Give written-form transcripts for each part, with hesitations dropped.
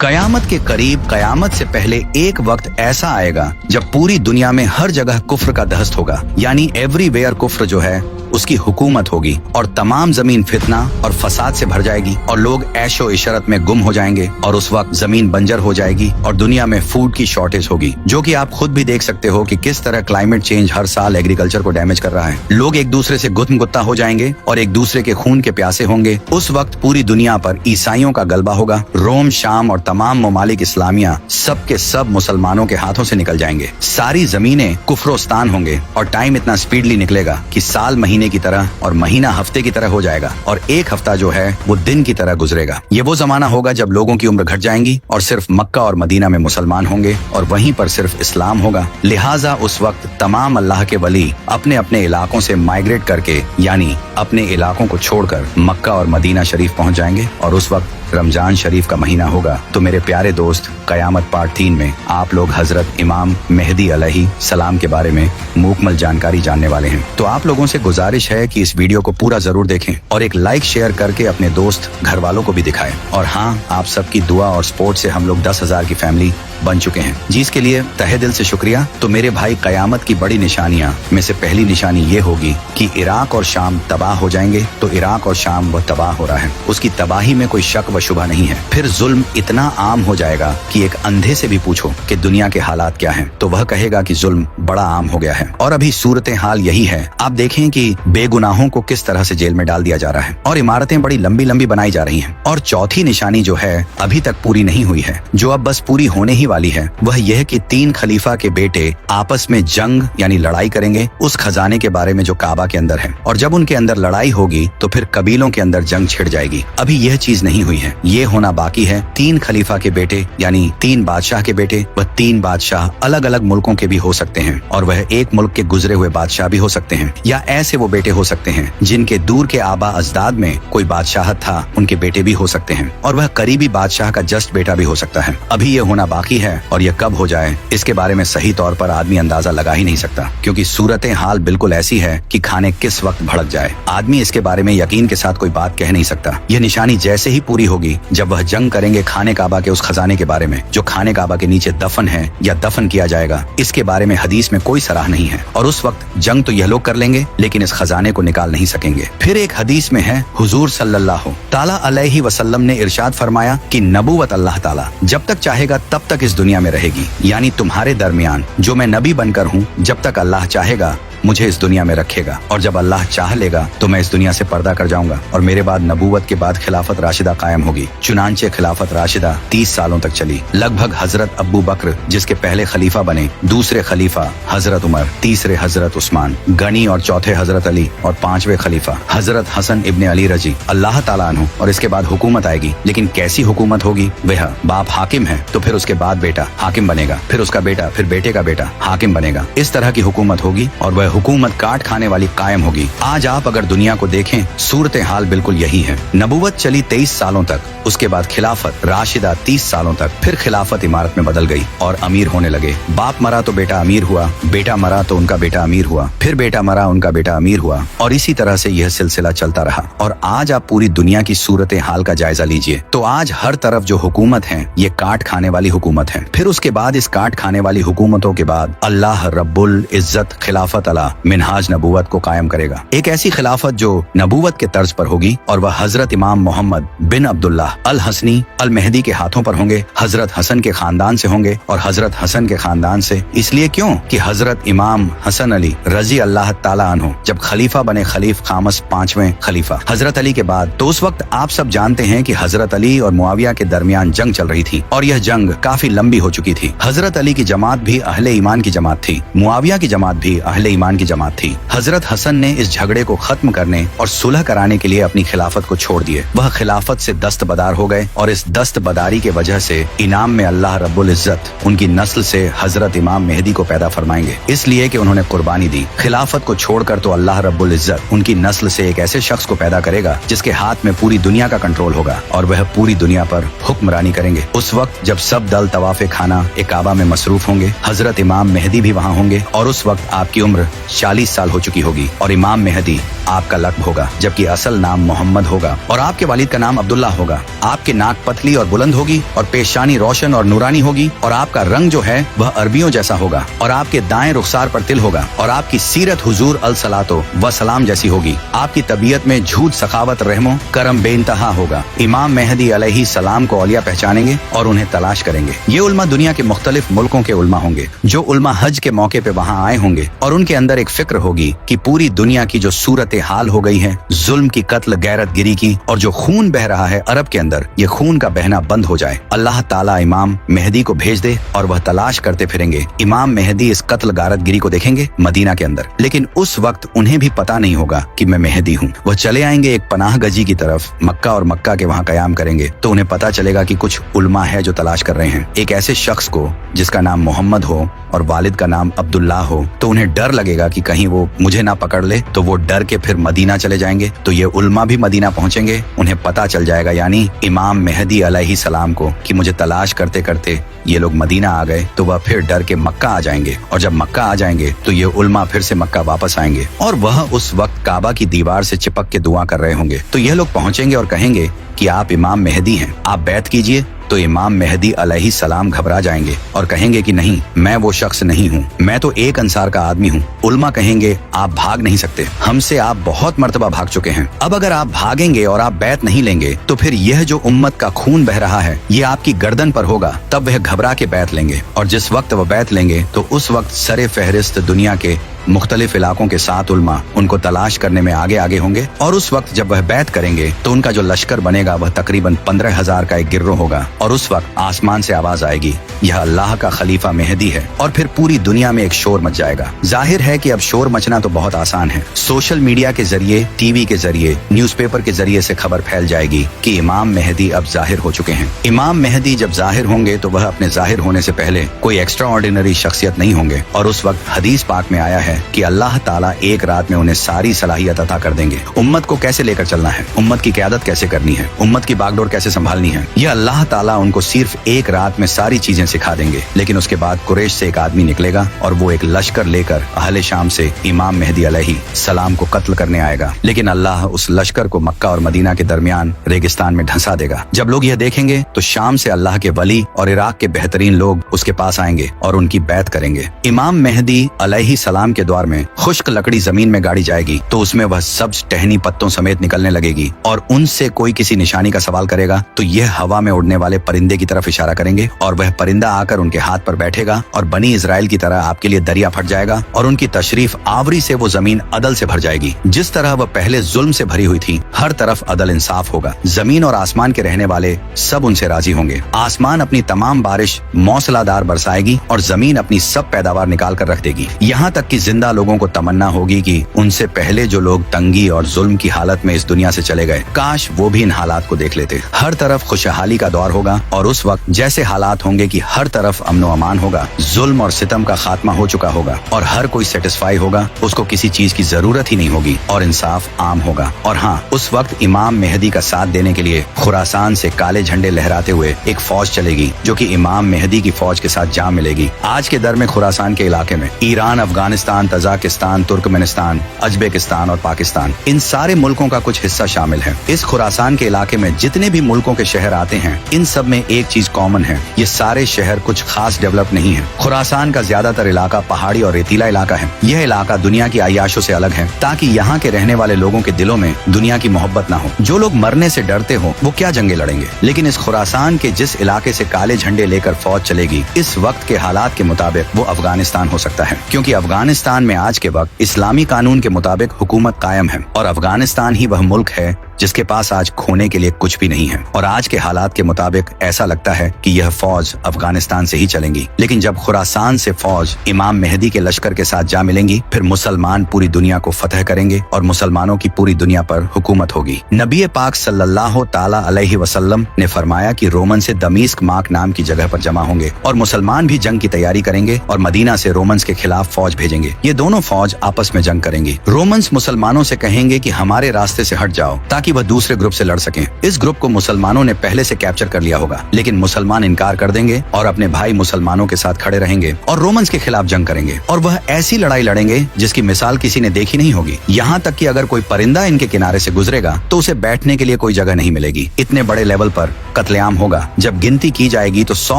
कयामत के करीब, कयामत से पहले एक वक्त ऐसा आएगा जब पूरी दुनिया में हर जगह कुफ्र का दहस्त होगा, यानी एवरीवेयर कुफ्र जो है उसकी हुकूमत होगी और तमाम जमीन फितना और फसाद से भर जाएगी और लोग ऐशो इशरत में गुम हो जाएंगे और उस वक्त जमीन बंजर हो जाएगी और दुनिया में फूड की शॉर्टेज होगी, जो कि आप खुद भी देख सकते हो कि किस तरह क्लाइमेट चेंज हर साल एग्रीकल्चर को डैमेज कर रहा है। लोग एक दूसरे से गुत्म गुत्ता हो जाएंगे और एक दूसरे के खून के प्यासे होंगे। उस वक्त पूरी दुनिया पर ईसाइयों का गलबा होगा। रोम, शाम और तमाम ममालिक इस्लामिया सब के सब मुसलमानों के हाथों से निकल जाएंगे। सारी जमीनें कुफ्रोस्तान होंगे और टाइम इतना स्पीडली निकलेगा कि साल महीने की तरह और महीना हफ्ते की तरह हो जाएगा और एक हफ्ता जो है वो दिन की तरह गुजरेगा। ये वो जमाना होगा जब लोगों की उम्र घट जाएंगी और सिर्फ मक्का और मदीना में मुसलमान होंगे और वहीं पर सिर्फ इस्लाम होगा। लिहाजा उस वक्त तमाम अल्लाह के वली अपने अपने इलाकों से माइग्रेट करके, यानी अपने इलाकों को छोड़कर मक्का और मदीना शरीफ पहुंच जाएंगे और उस वक्त रमजान शरीफ का महीना होगा। तो मेरे प्यारे दोस्त, कयामत पार्ट 3 में आप लोग हजरत इमाम मेहदी अलैहि सलाम के बारे में मुकम्मल जानकारी जानने वाले हैं। तो आप लोगों से गुजारिश है कि इस वीडियो को पूरा जरूर देखें और एक लाइक शेयर करके अपने दोस्त घर वालों को भी दिखाएं। और हाँ, आप सबकी दुआ और सपोर्ट से हम लोग 10,000 की फैमिली बन चुके हैं, जिसके लिए तहे दिल से शुक्रिया। तो मेरे भाई, कयामत की बड़ी निशानियां में से पहली निशानी ये होगी कि इराक और शाम तबाह हो जाएंगे। तो इराक और शाम वो तबाह हो रहा है, उसकी तबाही में कोई शक व शुबा नहीं है। फिर जुल्म इतना आम हो जाएगा कि एक अंधे से भी पूछो कि दुनिया के हालात क्या हैं, तो वह कहेगा कि जुल्म बड़ा आम हो गया है। और अभी सूरत हाल यही है। आप देखें कि बेगुनाहों को किस तरह से जेल में डाल दिया जा रहा है और इमारतें बड़ी लंबी लंबी बनाई जा रही हैं। और चौथी निशानी जो है अभी तक पूरी नहीं हुई है, जो अब बस पूरी होने ही वाली है, वह यह कि 3 खलीफा के बेटे आपस में जंग यानी लड़ाई करेंगे उस खजाने के बारे में जो काबा के अंदर है। और जब उनके अंदर लड़ाई होगी तो फिर कबीलों के अंदर जंग छिड़ जाएगी। अभी यह चीज नहीं हुई है, ये होना बाकी है। 3 खलीफा के बेटे यानी 3 बादशाह के बेटे, वह 3 बादशाह अलग अलग मुल्कों के भी हो सकते हैं और वह एक मुल्क के गुजरे हुए बादशाह भी हो सकते हैं, या ऐसे वो बेटे हो सकते हैं जिनके दूर के आबा अजदाद में कोई बादशाहत था, उनके बेटे भी हो सकते हैं। और वह करीबी बादशाह का जस्ट बेटा भी हो सकता है। अभी यह होना बाकी है और यह कब हो जाए इसके बारे में सही तौर पर आदमी अंदाजा लगा ही नहीं सकता, क्योंकि सूरत हाल बिल्कुल ऐसी है कि खाने किस वक्त भड़क जाए। आदमी इसके बारे में यकीन के साथ कोई बात कह नहीं सकता। यह निशानी जैसे ही पूरी होगी जब वह जंग करेंगे खाने काबा के उस खजाने के बारे में जो खाने काबा के नीचे दफन है या दफन किया जाएगा, इसके बारे में हदीस में कोई सराह नहीं है। और उस वक्त जंग तो यह लोग कर लेंगे लेकिन इस खजाने को निकाल नहीं सकेंगे। फिर एक हदीस में है, हुजूर सल्लल्लाहु ताला अलैहि वसल्लम ने इरशाद फरमाया कि नबूवत अल्लाह ताला जब तक चाहेगा तब तक इस दुनिया में रहेगी, यानी तुम्हारे दरमियान जो मैं नबी बनकर हूँ, जब तक अल्लाह चाहेगा मुझे इस दुनिया में रखेगा और जब अल्लाह चाह लेगा तो मैं इस दुनिया से पर्दा कर जाऊंगा और मेरे बाद नबूवत के बाद खिलाफत राशिदा कायम होगी। चुनांचे खिलाफत राशिदा 30 सालों तक चली। लगभग हजरत अब्बू बकर जिसके पहले खलीफा बने, दूसरे खलीफा हजरत उमर, तीसरे हजरत उस्मान गनी और चौथे हजरत अली और 5वें खलीफा हजरत हसन इब्ने अली रजी अल्लाह ताला अन्हु। और इसके बाद हुकूमत आएगी, लेकिन कैसी हुकूमत होगी? वह बाप हाकिम है तो फिर उसके बाद बेटा हाकिम बनेगा, फिर उसका बेटा, फिर बेटे का बेटा हाकिम बनेगा। इस तरह की हुकूमत होगी और वह हुकूमत काट खाने वाली कायम होगी। आज आप अगर दुनिया को देखें, सूरत हाल बिल्कुल यही है। नबूवत चली 23 सालों तक, उसके बाद खिलाफत राशिदा 30 सालों तक, फिर खिलाफत इमारत में बदल गई और अमीर होने लगे। बाप मरा तो बेटा अमीर हुआ, बेटा मरा तो उनका बेटा अमीर हुआ, फिर बेटा मरा उनका बेटा अमीर हुआ और इसी तरह से यह सिलसिला चलता रहा। और आज आप पूरी दुनिया की सूरत हाल का जायजा लीजिए तो आज हर तरफ जो हुकूमत है ये काट खाने वाली हुकूमत है। फिर उसके बाद इस काट खाने वाली हुकूमतों के बाद अल्लाह रब्बुल इज्जत खिलाफत अला मिनहाज नबूवत को कायम करेगा। एक ऐसी खिलाफत जो नबूवत के तर्ज पर होगी और वह हजरत इमाम मोहम्मद बिन अब्दुल्लाह अल हसनी अल मेहदी के हाथों पर होंगे। हजरत हसन के खानदान से होंगे और हजरत हसन के खानदान से इसलिए क्यों कि हजरत इमाम हसन अली रजी अल्लाह ताला अन्हु जब खलीफा बने, खलीफ खामस 5वें खलीफा हजरत अली के बाद, तो उस वक्त आप सब जानते हैं कि हजरत अली और मुआविया के दरमियान जंग चल रही थी और यह जंग काफी लंबी हो चुकी थी। हजरत अली की जमात भी अहले ईमान की जमात थी, मुआविया की जमात भी अहले ईमान की जमात थी। हजरत हसन ने इस झगड़े को खत्म करने और सुलह कराने के लिए अपनी खिलाफत को छोड़ दिए। वह खिलाफत से दस्तबदार हो गए और इस दस्तबदारी के वजह से इनाम में अल्लाह रब्बुल इज्जत उनकी नस्ल से हजरत इमाम मेहदी को पैदा फरमाएंगे, इसलिए कि उन्होंने कुर्बानी दी। खिलाफत को छोड़कर तो अल्लाह रब्बुल इज्जत उनकी नस्ल से एक ऐसे शख्स को पैदा करेगा जिसके हाथ में पूरी दुनिया का कंट्रोल होगा और वह पूरी दुनिया पर हुक्मरानी करेंगे। उस वक्त जब सब दल तवाफे खाना ए काबा में मसरूफ होंगे, हजरत इमाम मेहदी भी वहाँ होंगे और उस वक्त आपकी उम्र 40 साल हो चुकी होगी और इमाम मेहदी आपका लक़ब होगा, जबकि असल नाम मोहम्मद होगा और आपके वालिद का नाम अब्दुल्ला होगा। आपकी नाक पतली और बुलंद होगी और पेशानी रोशन और नूरानी होगी और आपका रंग जो है वह अरबियों जैसा होगा और आपके दाएं रुखसार पर तिल होगा और आपकी सीरत हुजूर अल सलातो व सलाम जैसी होगी। आपकी तबीयत में झूठ, सखावत, रहमो करम बेइंतहा होगा। इमाम मेहदी अलैहि सलाम को औलिया पहचानेंगे और उन्हें तलाश करेंगे। ये उल्मा दुनिया के मुख्तलिफ मुल्कों के उल्मा होंगे जो उल्मा हज के मौके पे वहाँ आए होंगे और उनके अंदर एक फिक्र होगी कि पूरी दुनिया की जो सूरत हाल हो गई है, जुल्म की, कत्ल, गैरत गिरी की, और जो खून बह रहा है अरब के अंदर, ये खून का बहना बंद हो जाए। अल्लाह ताला इमाम मेहदी को भेज दे और वह तलाश करते फिरेंगे। इमाम मेहदी इस कत्ल गारत गिरी को देखेंगे मदीना के अंदर, लेकिन उस वक्त उन्हें भी पता नहीं होगा कि मैं मेहदी हूँ। वह चले आएंगे एक पनाह गजी की तरफ, मक्का, और मक्का के वहाँ कयाम करेंगे तो उन्हें पता चलेगा कि कुछ उल्मा है जो तलाश कर रहे हैं एक ऐसे शख्स को जिसका नाम मोहम्मद हो और वालिद का नाम अब्दुल्ला हो। तो उन्हें डर लगेगा कि कहीं वो मुझे ना पकड़ ले, तो वो डर के फिर मदीना चले जाएंगे। तो ये उल्मा भी मदीना पहुंचेंगे, उन्हें पता चल जाएगा यानी इमाम मेहदी अलैहि सलाम को कि मुझे तलाश करते करते ये लोग मदीना आ गए। तो वह फिर डर के मक्का आ जाएंगे और जब मक्का आ जाएंगे तो ये उल्मा फिर से मक्का वापस आएंगे और वह उस वक्त काबा की दीवार से चिपक के दुआ कर रहे होंगे। तो यह लोग पहुंचेंगे और कहेंगे कि आप इमाम मेहदी हैं, आप बैत कीजिए। तो इमाम मेहदी अलैहि सलाम घबरा जाएंगे और कहेंगे कि नहीं, मैं वो शख्स नहीं हूँ, मैं तो एक अंसार का आदमी हूँ। उल्मा कहेंगे आप भाग नहीं सकते, हमसे आप बहुत मर्तबा भाग चुके हैं। अब अगर आप भागेंगे और आप बैत नहीं लेंगे तो फिर यह जो उम्मत का खून बह रहा है ये आपकी गर्दन पर होगा। तब वह घबरा के बैत लेंगे और जिस वक्त वह बैत लेंगे तो उस वक्त सरे फहरिस्त दुनिया के मुख्तलिफ इलाकों के 7 उल्मा उनको तलाश करने में आगे आगे होंगे और उस वक्त जब वह बैत करेंगे तो उनका जो लश्कर बनेगा वह तकरीबन 15,000 का एक गिरोह होगा और उस वक्त आसमान से आवाज आएगी, यह अल्लाह का खलीफा मेहदी है। और फिर पूरी दुनिया में एक शोर मच जाएगा। जाहिर है कि अब शोर मचना तो बहुत आसान है। सोशल मीडिया के जरिए, टीवी के जरिए, न्यूज़पेपर के जरिए से खबर फैल जाएगी कि इमाम मेहदी अब जाहिर हो चुके हैं। इमाम मेहदी जब जाहिर होंगे तो वह अपने जाहिर होने से पहले कोई एक्स्ट्रा ऑर्डिनरी शख्सियत नहीं होंगे और उस वक्त हदीस पाक में आया है कि अल्लाह ताला एक रात में उन्हें सारी सलाहियत अता कर देंगे। उम्मत को कैसे लेकर चलना है, उम्मत की क़यादत कैसे करनी है, उम्मत की बागडोर कैसे संभालनी है, यह अल्लाह ताला उनको सिर्फ एक रात में सारी चीजें सिखा देंगे। लेकिन उसके बाद कुरैश से एक आदमी निकलेगा और वो एक लश्कर लेकर अहले शाम से इमाम मेहदी अलैहि सलाम को कत्ल करने आएगा। लेकिन अल्लाह उस लश्कर को मक्का और मदीना के दरमियान रेगिस्तान में धंसा देगा। जब लोग यह देखेंगे तो शाम से अल्लाह के वली और इराक के बेहतरीन लोग उसके पास आएंगे और उनकी बैत करेंगे। इमाम मेहदी अलैहि सलाम के द्वार में खुश्क लकड़ी जमीन में गाड़ी जाएगी तो उसमें वह सब्ज टहनी पत्तों समेत निकलने लगेगी और उनसे कोई किसी निशानी का सवाल करेगा तो यह हवा में उड़ने वाले परिंदे की तरफ इशारा करेंगे और वह परिंदा आकर उनके हाथ पर बैठेगा और बनी इजराइल की तरह आपके लिए दरिया फट जाएगा और उनकी तशरीफ आवरी से वो जमीन अदल से भर जाएगी। जिस तरह वह पहले जुल्म से भरी हुई थी, हर तरफ अदल इंसाफ होगा। जमीन और आसमान के रहने वाले सब उनसे राजी होंगे। आसमान अपनी तमाम बारिश मौसलाधार बरसाएगी और जमीन अपनी सब पैदावार निकाल कर रख देगी। यहाँ तक कि जिंदा लोगों को तमन्ना होगी कि उनसे पहले जो लोग तंगी और जुल्म की हालत में इस दुनिया से चले गए, काश वो भी इन हालात को देख लेते। हर तरफ खुशहाली का दौर होगा और उस वक्त जैसे हालात होंगे कि हर तरफ अमनो अमान होगा, जुल्म और सितम का खात्मा हो चुका होगा और हर कोई सेटिस्फाई होगा, उसको किसी चीज की जरूरत ही नहीं होगी और इंसाफ आम होगा। और हाँ, उस वक्त इमाम मेहदी का साथ देने के लिए खुरासान से काले झंडे लहराते हुए एक फौज चलेगी जो कि इमाम मेहदी की फौज के साथ जा मिलेगी। आज के दर में खुरासान के इलाके में ईरान, अफगानिस्तान, तजाकिस्तान, तुर्कमेनिस्तान, अजबेकिस्तान और पाकिस्तान, इन सारे मुल्कों का कुछ हिस्सा शामिल है। इस खुरासान के इलाके में जितने भी मुल्कों के शहर आते हैं, इन सब में एक चीज कॉमन है, ये सारे शहर कुछ खास डेवलप नहीं है। खुरासान का ज्यादातर इलाका पहाड़ी और रेतीला इलाका है। यह इलाका दुनिया की आयाशों से अलग है ताकि यहाँ के रहने वाले लोगों के दिलों में दुनिया की मोहब्बत ना हो। जो लोग मरने से डरते हो वो क्या जंगे लड़ेंगे। लेकिन इस खुरासान के जिस इलाके से काले झंडे लेकर फौज चलेगी, इस वक्त के हालात के मुताबिक वो अफगानिस्तान हो सकता है, क्योंकि अफगानिस्तान में आज के वक्त इस्लामी कानून के मुताबिक हुकूमत कायम है और अफगानिस्तान ही वह मुल्क है जिसके पास आज खोने के लिए कुछ भी नहीं है। और आज के हालात के मुताबिक ऐसा लगता है कि यह फौज अफगानिस्तान से ही चलेंगी। लेकिन जब खुरासान से फौज इमाम मेहदी के लश्कर के साथ जा मिलेंगी, फिर मुसलमान पूरी दुनिया को फतह करेंगे और मुसलमानों की पूरी दुनिया पर हुकूमत होगी। नबी पाक सल्लल्लाहु ताला अलैहि वसल्लम ने फरमाया कि रोमन से दमीस्क माक नाम की जगह पर जमा होंगे और मुसलमान भी जंग की तैयारी करेंगे और मदीना से रोमन्स के खिलाफ फौज भेजेंगे। ये दोनों फौज आपस में जंग करेंगी। रोमन्स मुसलमानों से कहेंगे कि हमारे रास्ते से हट जाओ ताकि ताकि वह दूसरे ग्रुप से लड़ सकें। इस ग्रुप को मुसलमानों ने पहले से कैप्चर कर लिया होगा, लेकिन मुसलमान इनकार कर देंगे और अपने भाई मुसलमानों के साथ खड़े रहेंगे और रोमन्स के खिलाफ जंग करेंगे, और वह ऐसी लड़ाई लड़ेंगे जिसकी मिसाल किसी ने देखी नहीं होगी। यहाँ तक कि अगर कोई परिंदा इनके किनारे से गुजरेगा तो उसे बैठने के लिए कोई जगह नहीं मिलेगी। इतने बड़े लेवल पर कत्लेआम होगा। जब गिनती की जाएगी तो 100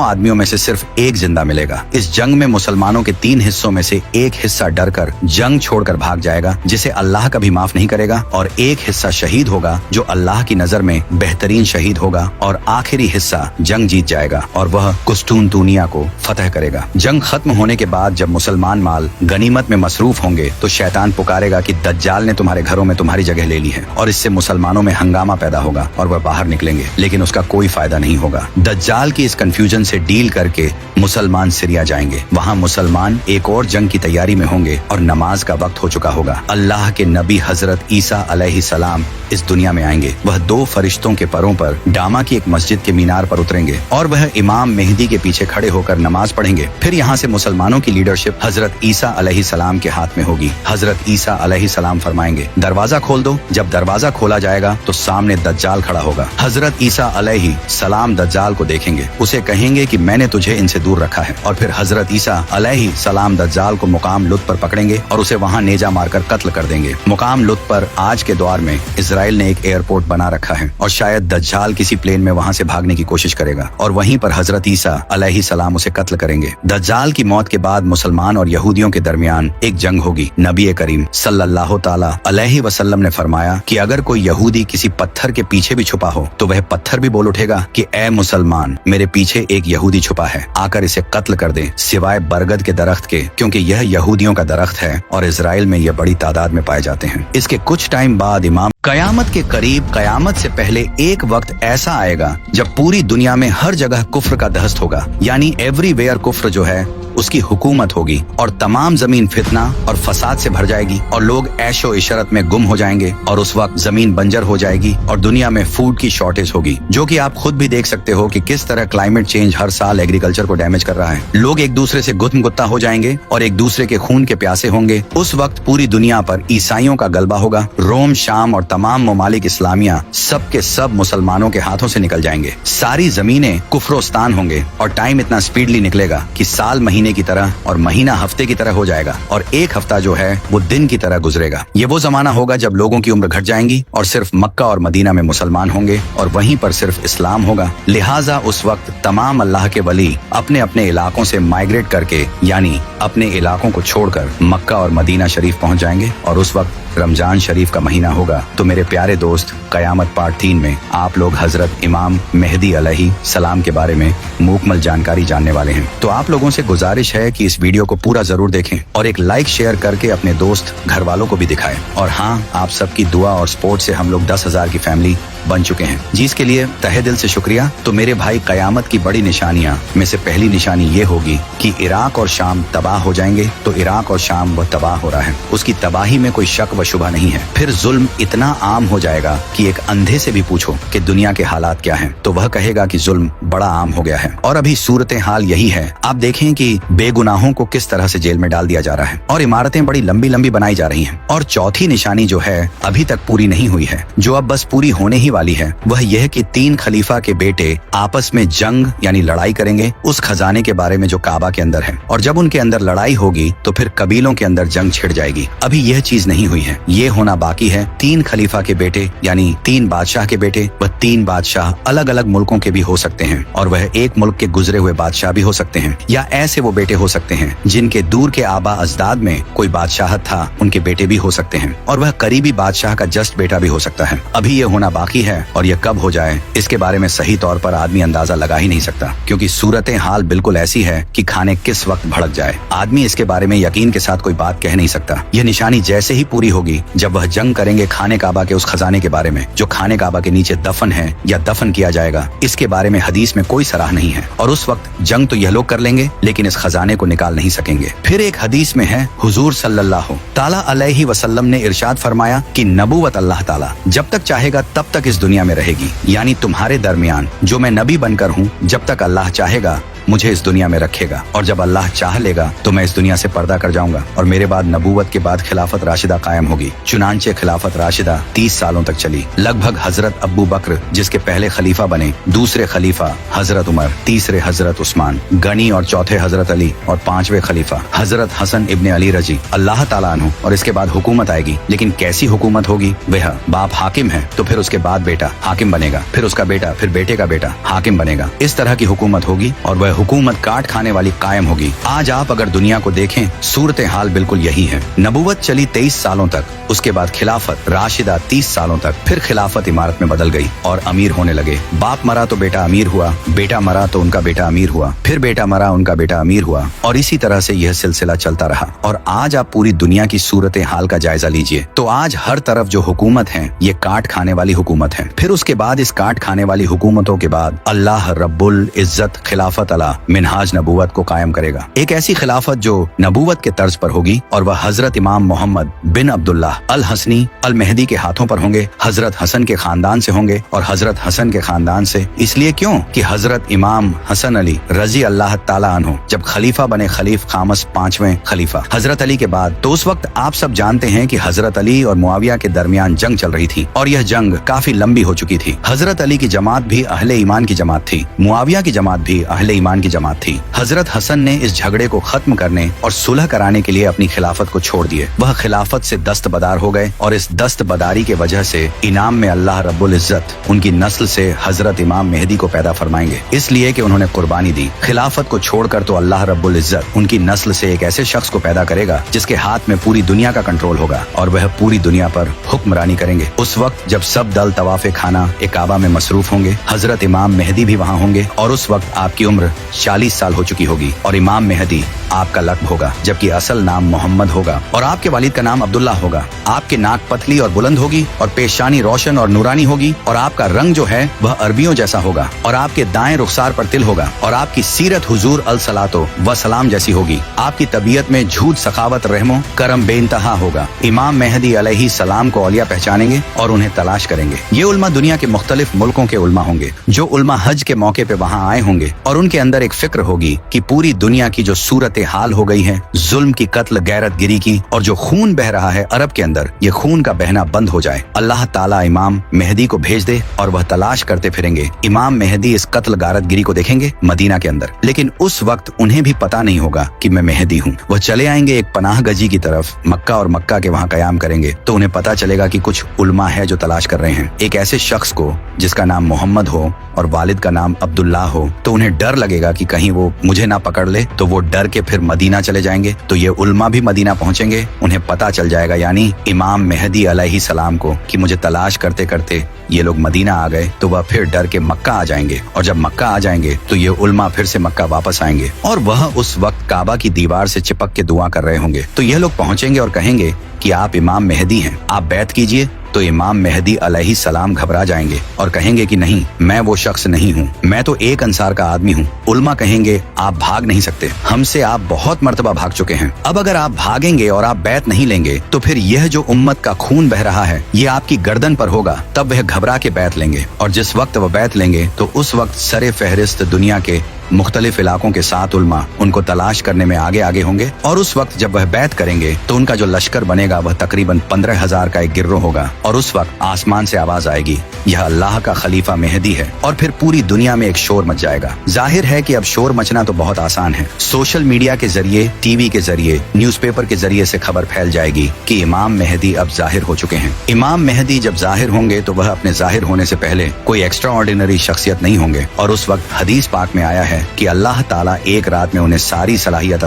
आदमियों में से सिर्फ एक जिंदा मिलेगा। इस जंग में मुसलमानों के 3 हिस्सों में से एक हिस्सा डरकर जंग छोड़कर भाग जाएगा, जिसे अल्लाह कभी माफ नहीं करेगा, और एक हिस्सा शहीद होगा जो अल्लाह की नजर में बेहतरीन शहीद होगा, और आखिरी हिस्सा जंग जीत जाएगा और वह कुस्तुनतुनिया को फतह करेगा। जंग खत्म होने के बाद जब मुसलमान माल गनीमत में मसरूफ होंगे तो शैतान पुकारेगा कि दज्जाल ने तुम्हारे घरों में तुम्हारी जगह ले ली है, और इससे मुसलमानों में हंगामा पैदा होगा और वह बाहर निकलेंगे, लेकिन उसका कोई फायदा नहीं होगा। दज्जाल की इस कंफ्यूजन से डील करके मुसलमान सीरिया जाएंगे। वहाँ मुसलमान एक और जंग की तैयारी में होंगे और नमाज का वक्त हो चुका होगा। अल्लाह के नबी हजरत ईसा अलैहिस्सलाम इस दुनिया में आएंगे। वह 2 फरिश्तों के परों पर डामा की एक मस्जिद के मीनार पर उतरेंगे और वह इमाम मेहदी के पीछे खड़े होकर नमाज पढ़ेंगे। फिर यहाँ से मुसलमानों की लीडरशिप हजरत ईसा अलैहिस्सलाम के हाथ में होगी। हजरत ईसा अलैहिस्सलाम फरमाएंगे, दरवाजा खोल दो। जब दरवाजा खोला जाएगा तो सामने दज्जाल खड़ा होगा। हजरत ईसा अलैहिस्सलाम दज्जाल को देखेंगे, उसे कहेंगे कि मैंने तुझे इनसे दूर रखा है, और फिर हजरत ईसा अलैहिस्सलाम दज्जाल को मुकाम लुत पर पकड़ेंगे और उसे वहाँ नेजा मारकर कत्ल कर देंगे। मुकाम लुत पर आज के दौर में इजराइल ने एक एयरपोर्ट बना रखा है, और शायद दज्जाल किसी प्लेन में वहाँ से भागने की कोशिश करेगा और वहीं पर हजरत ईसा अलैहिस्सलाम उसे कत्ल करेंगे। दज्जाल की मौत के बाद मुसलमान और यहूदियों के दरमियान एक जंग होगी। नबी करीम सल्लल्लाहु ताला अलैहि वसल्लम ने फरमाया कि अगर कोई यहूदी किसी पत्थर के पीछे भी छुपा हो तो वह पत्थर भी बोल उठेगा कि ए मुसलमान, मेरे पीछे एक यहूदी छुपा है, आकर इसे कत्ल कर दे, सिवाय बरगद के दरख्त के, क्योंकि यह यहूदियों का दरख्त है और इजराइल में यह बड़ी तादाद में पाए जाते हैं। इसके कुछ टाइम बाद इमाम कयामत के करीब, कयामत से पहले एक वक्त ऐसा आएगा जब पूरी दुनिया में हर जगह कुफ्र का दहस्त होगा, यानी एवरीवेयर कुफ्र जो है उसकी हुकूमत होगी, और तमाम जमीन फितना और फसाद से भर जाएगी और लोग ऐशो इशरत में गुम हो जाएंगे, और उस वक्त जमीन बंजर हो जाएगी और दुनिया में फूड की शॉर्टेज होगी, जो कि आप खुद भी देख सकते हो कि किस तरह क्लाइमेट चेंज हर साल एग्रीकल्चर को डैमेज कर रहा है। लोग एक दूसरे से गुत्म गुत्ता हो जाएंगे और एक दूसरे के खून के प्यासे होंगे। उस वक्त पूरी दुनिया पर ईसाइयों का गलबा होगा। रोम, शाम और तमाम ममालिक इस्लामिया सब के सब मुसलमानों के हाथों से निकल जाएंगे। सारी जमीनें कुफ्रोस्तान होंगे और टाइम इतना स्पीडली निकलेगा कि साल महीने की तरह और महीना हफ्ते की तरह हो जाएगा, और एक हफ्ता जो है वो दिन की तरह गुजरेगा। ये वो जमाना होगा जब लोगों की उम्र घट जाएंगी और सिर्फ मक्का और मदीना में मुसलमान होंगे और वहीं पर सिर्फ इस्लाम होगा। लिहाजा उस वक्त तमाम अल्लाह के वली अपने अपने इलाकों से माइग्रेट करके, यानी अपने इलाकों को छोड़कर मक्का और मदीना शरीफ पहुंच जाएंगे, और उस वक्त रमजान शरीफ का महीना होगा। तो मेरे प्यारे दोस्त, कयामत पार्ट 3 में आप लोग हजरत इमाम मेहदी अलैहि सलाम के बारे में मुकम्मल जानकारी जानने वाले हैं। तो आप लोगों से गुजारिश है कि इस वीडियो को पूरा जरूर देखें और एक लाइक शेयर करके अपने दोस्त घर वालों को भी दिखाएं। और हाँ, आप सबकी दुआ और सपोर्ट से हम लोग 10,000 की फैमिली बन चुके हैं, जिसके लिए तहे दिल से शुक्रिया। तो मेरे भाई, कयामत की बड़ी निशानियां में से पहली निशानी ये होगी कि इराक और शाम तबाह हो जाएंगे। तो इराक और शाम वह तबाह हो रहा है, उसकी तबाही में कोई शक व शुबा नहीं है। फिर जुल्म इतना आम हो जाएगा कि एक अंधे से भी पूछो कि दुनिया के हालात क्या हैं, तो वह कहेगा कि जुल्म बड़ा आम हो गया है। और अभी सूरत हाल यही है। आप देखें कि बेगुनाहों को किस तरह से जेल में डाल दिया जा रहा है और इमारतें बड़ी लंबी लंबी बनाई जा रही हैं। और चौथी निशानी जो है अभी तक पूरी नहीं हुई है, जो अब बस पूरी होने ही वाली है, वह यह कि 3 खलीफा के बेटे आपस में जंग यानी लड़ाई करेंगे उस खजाने के बारे में जो काबा के अंदर है। और जब उनके अंदर लड़ाई होगी तो फिर कबीलों के अंदर जंग छिड़ जाएगी। अभी यह चीज नहीं हुई है, ये होना बाकी है। 3 खलीफा के बेटे यानी 3 बादशाह के बेटे, वह 3 बादशाह अलग अलग मुल्कों के भी हो सकते हैं, और वह एक मुल्क के गुजरे हुए बादशाह भी हो सकते हैं, या ऐसे वो बेटे हो सकते हैं जिनके दूर के आबा अजदाद में कोई बादशाहत था, उनके बेटे भी हो सकते हैं, और वह करीबी बादशाह का जस्ट बेटा भी हो सकता है। अभी ये होना बाकी है, और यह कब हो जाए इसके बारे में सही तौर पर आदमी अंदाजा लगा ही नहीं सकता, क्योंकि सूरत हाल बिल्कुल ऐसी है कि खाने किस वक्त भड़क जाए। आदमी इसके बारे में यकीन के साथ कोई बात कह नहीं सकता। यह निशानी जैसे ही पूरी होगी जब वह जंग करेंगे खाने काबा के उस खजाने के बारे में जो खाने काबा के नीचे दफन है या दफन किया जाएगा, इसके बारे में हदीस में कोई सराह नहीं है। और उस वक्त जंग तो यह लोग कर लेंगे लेकिन इस खजाने को निकाल नहीं सकेंगे। फिर एक हदीस में है, हुजूर सल्लल्लाहु ताला अलैहि वसल्लम ने इरशाद फरमाया कि नबूवत अल्लाह ताला जब तक चाहेगा तब तक इस दुनिया में रहेगी, यानी तुम्हारे दरमियान जो मैं नबी बनकर हूँ, जब तक अल्लाह चाहेगा मुझे इस दुनिया में रखेगा और जब अल्लाह चाह लेगा तो मैं इस दुनिया से पर्दा कर जाऊंगा और मेरे बाद नबूवत के बाद खिलाफत राशिदा कायम होगी। चुनांचे खिलाफत राशिदा 30 सालों तक चली। लगभग हजरत अब्बू बकर जिसके पहले खलीफा बने, दूसरे खलीफा हजरत उमर, तीसरे हजरत उस्मान गनी और चौथे हजरत अली और पांचवे खलीफा हजरत हसन इब्ने अली रजी अल्लाह ताला अन्हु। और इसके बाद हुकूमत आएगी, लेकिन कैसी हुकूमत होगी? वह बाप हाकिम है तो फिर उसके बाद बेटा हाकिम बनेगा, फिर उसका बेटा, फिर बेटे का बेटा हाकिम बनेगा। इस तरह की हुकूमत होगी और वह हुकूमत काट खाने वाली कायम होगी। आज आप अगर दुनिया को देखें, सूरत हाल बिल्कुल यही है। नबूवत चली 23 सालों तक, उसके बाद खिलाफत राशिदा 30 सालों तक, फिर खिलाफत इमारत में बदल गई और अमीर होने लगे। बाप मरा तो बेटा अमीर हुआ, बेटा मरा तो उनका बेटा अमीर हुआ, फिर बेटा मरा उनका बेटा अमीर हुआ और इसी तरह से यह सिलसिला चलता रहा। और आज आप पूरी दुनिया की सूरत हाल का जायजा लीजिए तो आज हर तरफ जो हुकूमत है ये काट खाने वाली हुकूमत है। फिर उसके बाद इस काट खाने वाली हुकूमतों के बाद अल्लाह रब्बुल इज्जत खिलाफत अला मिनहाज नबूवत को कायम करेगा। एक ऐसी खिलाफत जो नबूवत के तर्ज पर होगी और वह हजरत इमाम मोहम्मद बिन अब्दुल्लाह अल हसनी अल मेहदी के हाथों पर होंगे। हजरत हसन के खानदान से होंगे और हजरत हसन के खानदान से इसलिए क्यों कि हजरत इमाम हसन अली रजी अल्लाह ताला अन्हु जब खलीफा बने, खलीफ खामस 5वें खलीफा हजरत अली के बाद, तो उस वक्त आप सब जानते हैं कि हजरत अली और मुआविया के दरमियान जंग चल रही थी और यह जंग काफी लंबी हो चुकी थी। हजरत अली की जमात भी अहले ईमान की जमात थी, मुआविया की जमात भी अहले ईमान की जमात थी। हजरत हसन ने इस झगड़े को खत्म करने और सुलह कराने के लिए अपनी खिलाफत को छोड़ दिए। वह खिलाफत से दस्तबदार हो गए और इस दस्तबदारी के वजह से इनाम में अल्लाह रब्बुल इज्जत उनकी नस्ल से हजरत इमाम मेहदी को पैदा फरमाएंगे, इसलिए कि उन्होंने कुर्बानी दी। खिलाफत को छोड़कर तो अल्लाह रब्बुल इज्जत उनकी नस्ल से एक ऐसे शख्स को पैदा करेगा जिसके हाथ में पूरी दुनिया का कंट्रोल होगा और वह पूरी दुनिया पर हुक्मरानी करेंगे। उस वक्त जब सब दल तवाफ़े खाना ए काबा में मसरूफ होंगे, हजरत इमाम मेहदी भी वहाँ होंगे और उस वक्त आपकी उम्र 40 साल हो चुकी होगी और इमाम मेहदी आपका लक़्ब होगा, जबकि असल नाम मोहम्मद होगा और आपके वालिद का नाम अब्दुल्ला होगा। आपकी नाक पतली और बुलंद होगी और पेशानी रोशन और नूरानी होगी और आपका रंग जो है वह अरबियों जैसा होगा और आपके दाएं रुखसार पर तिल होगा और आपकी सीरत हुजूर अल सलातो व सलाम जैसी होगी। आपकी तबीयत में झूठ, सखावत, रहमो करम बेइंतहा होगा। इमाम मेहदी अलैहि सलाम को औलिया पहचानेंगे और उन्हें तलाश करेंगे। ये उल्मा दुनिया के मुख्तलिफ मुल्कों के उल्मा होंगे जो उल्मा हज के मौके पे वहाँ आए होंगे और उनके अंदर एक फिक्र होगी कि पूरी दुनिया की जो सूरत हाल हो गई है, जुल्म की, कत्ल, गैरत गिरी की और जो खून बह रहा है अरब के अंदर, ये खून का बहना बंद हो जाए। अल्लाह ताला इमाम मेहदी को भेज दे और वह तलाश करते फिरेंगे। इमाम मेहदी इस कत्ल गारत गिरी को देखेंगे मदीना के अंदर, लेकिन उस वक्त उन्हें भी पता नहीं होगा कि मैं मेहदी हूँ। वह चले आएंगे एक पनाह गजी की तरफ, मक्का और मक्का के वहाँ कयाम करेंगे तो उन्हें पता चलेगा कि कुछ उल्मा है जो तलाश कर रहे हैं एक ऐसे शख्स को जिसका नाम मोहम्मद हो और वालिद का नाम अब्दुल्ला हो। तो उन्हें डर लगेगा कि कहीं वो मुझे ना पकड़ ले, तो वो डर के फिर मदीना चले जाएंगे। तो ये उल्मा भी मदीना पहुंचेंगे, उन्हें पता चल जाएगा यानी इमाम मेहदी अलैहि सलाम को कि मुझे तलाश करते करते ये लोग मदीना आ गए। तो वह फिर डर के मक्का आ जाएंगे और जब मक्का आ जाएंगे तो ये उल्मा फिर से मक्का वापस आएंगे और वह उस वक्त काबा की दीवार से चिपक के दुआ कर रहे होंगे। तो यह लोग पहुंचेंगे और कहेंगे कि आप इमाम मेहदी हैं, आप बैत कीजिए। तो इमाम मेहदी अलैहि सलाम घबरा जाएंगे और कहेंगे कि नहीं, मैं वो शख्स नहीं हूँ, मैं तो एक अंसार का आदमी हूँ। उल्मा कहेंगे आप भाग नहीं सकते, हमसे आप बहुत मर्तबा भाग चुके हैं। अब अगर आप भागेंगे और आप बैत नहीं लेंगे तो फिर यह जो उम्मत का खून बह रहा है ये आपकी गर्दन पर होगा। तब वह घबरा के बैत लेंगे और जिस वक्त वह बैत लेंगे तो उस वक्त सरे फहरिस्त दुनिया के मुख्तलिफ इलाकों के 7 उल्मा उनको तलाश करने में आगे आगे होंगे और उस वक्त जब वह बैत करेंगे तो उनका जो लश्कर बनेगा वह तकरीबन 15,000 का एक गिरोह होगा और उस वक्त आसमान से आवाज आएगी, यह अल्लाह का खलीफा मेहदी है। और फिर पूरी दुनिया में एक शोर मच जाएगा। जाहिर है कि अब शोर मचना तो बहुत आसान है। सोशल मीडिया के जरिए, टीवी के जरिए, न्यूज़पेपर के जरिए से खबर फैल जाएगी कि इमाम मेहदी अब जाहिर हो चुके हैं। इमाम मेहदी जब जाहिर होंगे तो वह अपने जाहिर होने से पहले कोई एक्स्ट्रा ऑर्डिनरी शख्सियत नहीं होंगे और उस वक्त हदीस पाक में आया है कि अल्लाह ताला एक रात में उन्हें सारी सलाहियत